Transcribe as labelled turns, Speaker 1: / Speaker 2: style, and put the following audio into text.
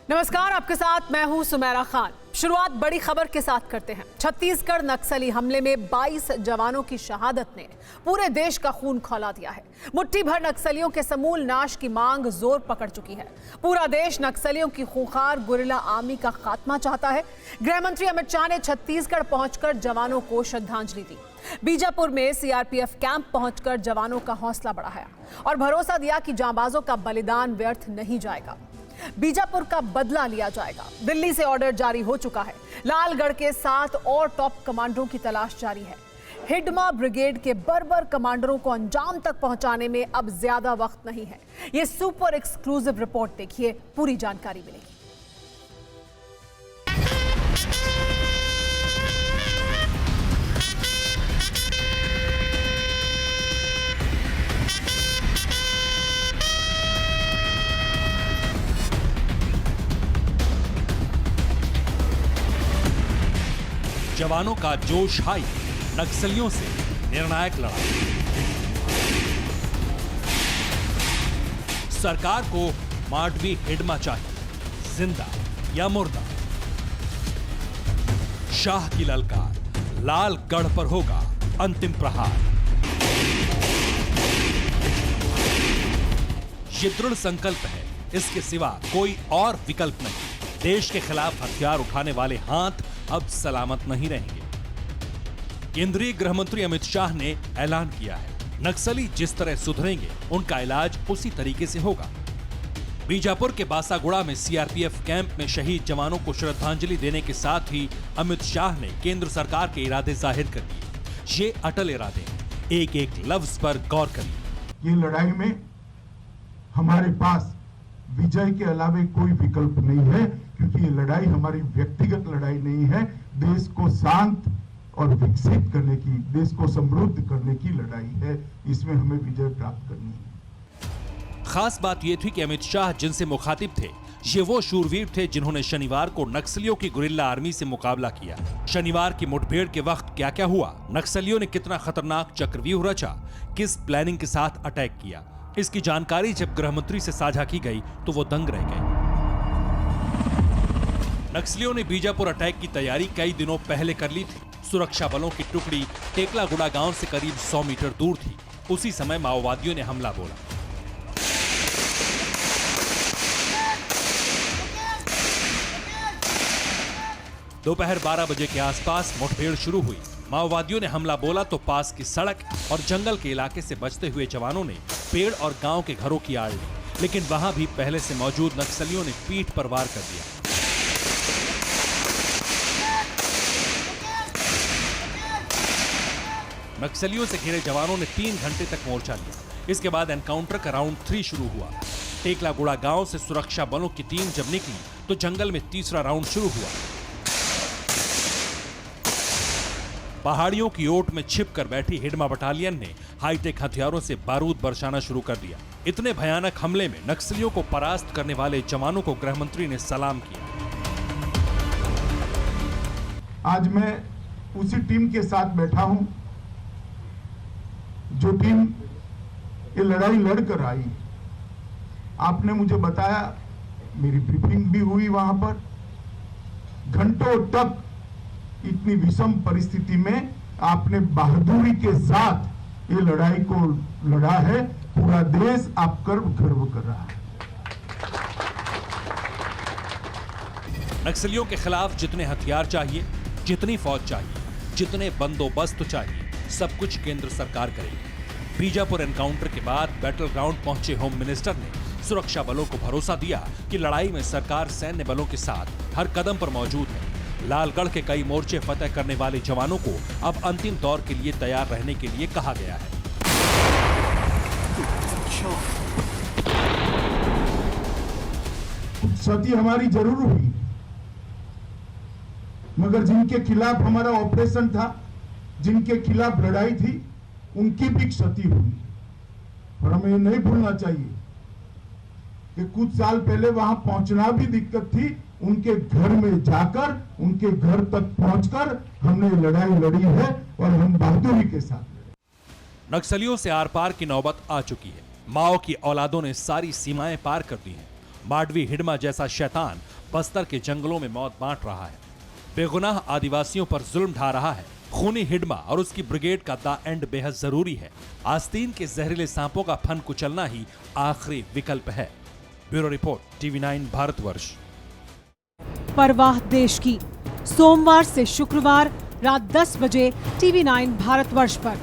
Speaker 1: नमस्कार, आपके साथ मैं हूं सुमेरा खान। शुरुआत बड़ी खबर के साथ करते हैं। छत्तीसगढ़ नक्सली हमले में 22 जवानों की शहादत ने पूरे देश का खून खौला दिया है। मुट्ठी भर नक्सलियों के समूल नाश की मांग जोर पकड़ चुकी है। पूरा देश नक्सलियों की खूंखार गुरिल्ला आर्मी का खात्मा चाहता है। गृह मंत्री अमित शाह ने छत्तीसगढ़ पहुंचकर जवानों को श्रद्धांजलि दी। बीजापुर में सीआरपीएफ कैंप पहुंचकर जवानों का हौसला बढ़ाया और भरोसा दिया कि जांबाजों का बलिदान व्यर्थ नहीं जाएगा। बीजापुर का बदला लिया जाएगा। दिल्ली से ऑर्डर जारी हो चुका है। लालगढ़ के 7 और टॉप कमांडरों की तलाश जारी है। हिडमा ब्रिगेड के बर्बर कमांडरों को अंजाम तक पहुंचाने में अब ज्यादा वक्त नहीं है। ये सुपर एक्सक्लूसिव रिपोर्ट देखिए, पूरी जानकारी मिलेगी।
Speaker 2: जवानों का जोश हाई, नक्सलियों से निर्णायक लड़ाई। सरकार को माडवी हिडमा चाहिए, जिंदा या मुर्दा। शाह की ललकार, लालगढ़ पर होगा अंतिम प्रहार। ये दृढ़ संकल्प है, इसके सिवा कोई और विकल्प नहीं। देश के खिलाफ हथियार उठाने वाले हाथ अब सलामत नहीं रहेंगे। केंद्रीय गृह मंत्री अमित शाह ने ऐलान किया है, नक्सली जिस तरह सुधरेंगे उनका इलाज उसी तरीके से होगा। बीजापुर के बासागुड़ा में सीआरपीएफ कैंप में शहीद जवानों को श्रद्धांजलि देने के साथ ही अमित शाह ने केंद्र सरकार के इरादे जाहिर कर दिए। ये अटल इरादे, एक एक लफ्ज पर गौर करिए।
Speaker 3: ये लड़ाई में हमारे पास विजय के अलावे कोई विकल्प नहीं है, क्योंकि ये लड़ाई हमारी व्यक्तिगत लड़ाई नहीं है। देश को शांत और विकसित करने की, देश को समृद्ध करने की लड़ाई है। इसमें हमें विजय प्राप्त करनी है।
Speaker 2: खास बात यह थी कि अमित शाह जिनसे मुखातिब थे, ये वो शूरवीर थे जिन्होंने शनिवार को नक्सलियों की गुरिल्ला आर्मी से मुकाबला किया। शनिवार की मुठभेड़ के वक्त क्या क्या हुआ, नक्सलियों ने कितना खतरनाक चक्रव्यूह रचा, किस प्लानिंग के साथ अटैक किया, इसकी जानकारी जब गृह मंत्री से साझा की गई तो वो दंग रह गए। नक्सलियों ने बीजापुर अटैक की तैयारी कई दिनों पहले कर ली थी। सुरक्षा बलों की टुकड़ी टेकलागुड़ा गांव से करीब 100 मीटर दूर थी। उसी समय माओवादियों ने हमला बोला। दोपहर 12 बजे के आसपास मुठभेड़ शुरू हुई। माओवादियों ने हमला बोला तो पास की सड़क और जंगल के इलाके से बचते हुए जवानों ने पेड़ और गांव के घरों की आड़ ली, लेकिन वहां भी पहले से मौजूद नक्सलियों ने पीठ पर वार कर दिया। नक्सलियों से घिरे जवानों ने 3 घंटे तक मोर्चा लिया। इसके बाद एनकाउंटर का राउंड 3 शुरू हुआ। टेकलागुड़ा गांव से सुरक्षा बलों की टीम जब निकली तो जंगल में तीसरा राउंड शुरू हुआ। पहाड़ियों की ओट में छिपकर बैठी हिडमा बटालियन ने हाईटेक हथियारों से बारूद बरसाना शुरू कर दिया। इतने भयानक हमले में नक्सलियों को परास्त करने वाले जवानों को गृह मंत्री ने सलाम किया।
Speaker 3: आज मैं उसी टीम के साथ बैठा हूं जो टीम ये लड़ाई लड़कर आई। आपने मुझे बताया, मेरी ब्रीफिंग भी हुई वहां पर। घंटों तक इतनी विषम परिस्थिति में आपने बहादुरी के साथ ये लड़ाई को लड़ा है। पूरा देश आप पर गर्व कर रहा है।
Speaker 2: नक्सलियों के खिलाफ जितने हथियार चाहिए, जितनी फौज चाहिए, जितने बंदोबस्त चाहिए, सब कुछ केंद्र सरकार करेगी। बीजापुर एनकाउंटर के बाद बैटल ग्राउंड पहुंचे होम मिनिस्टर ने सुरक्षा बलों को भरोसा दिया कि लड़ाई में सरकार सैन्य बलों के साथ हर कदम पर मौजूद है। लालगढ़ के कई मोर्चे फतह करने वाले जवानों को अब अंतिम दौर के लिए तैयार रहने के लिए कहा गया है।
Speaker 3: क्षति हमारी जरूर हुई, मगर जिनके खिलाफ हमारा ऑपरेशन था, जिनके खिलाफ लड़ाई थी, उनकी भी क्षति हुई। और हमें ये नहीं भूलना चाहिए कि कुछ साल पहले वहां पहुंचना भी दिक्कत थी। उनके घर में जाकर, उनके घर तक पहुंचकर हमने लड़ाई लड़ी है और हम बहादुरी के साथ लड़े।
Speaker 2: नक्सलियों से आर पार की नौबत आ चुकी है। माओ की औलादों ने सारी सीमाएं पार कर दी हैं। माडवी हिडमा जैसा शैतान बस्तर के जंगलों में मौत बांट रहा है, बेगुनाह आदिवासियों पर जुल्म ढा रहा है। खूनी हिडमा और उसकी ब्रिगेड का द एंड बेहद जरूरी है। आस्तीन के जहरीले सांपों का फन कुचलना ही आखिरी विकल्प है। Bureau report, TV9 Bharatvarsh.
Speaker 1: परवाह देश की, सोमवार से शुक्रवार रात 10 बजे TV9 भारतवर्ष पर।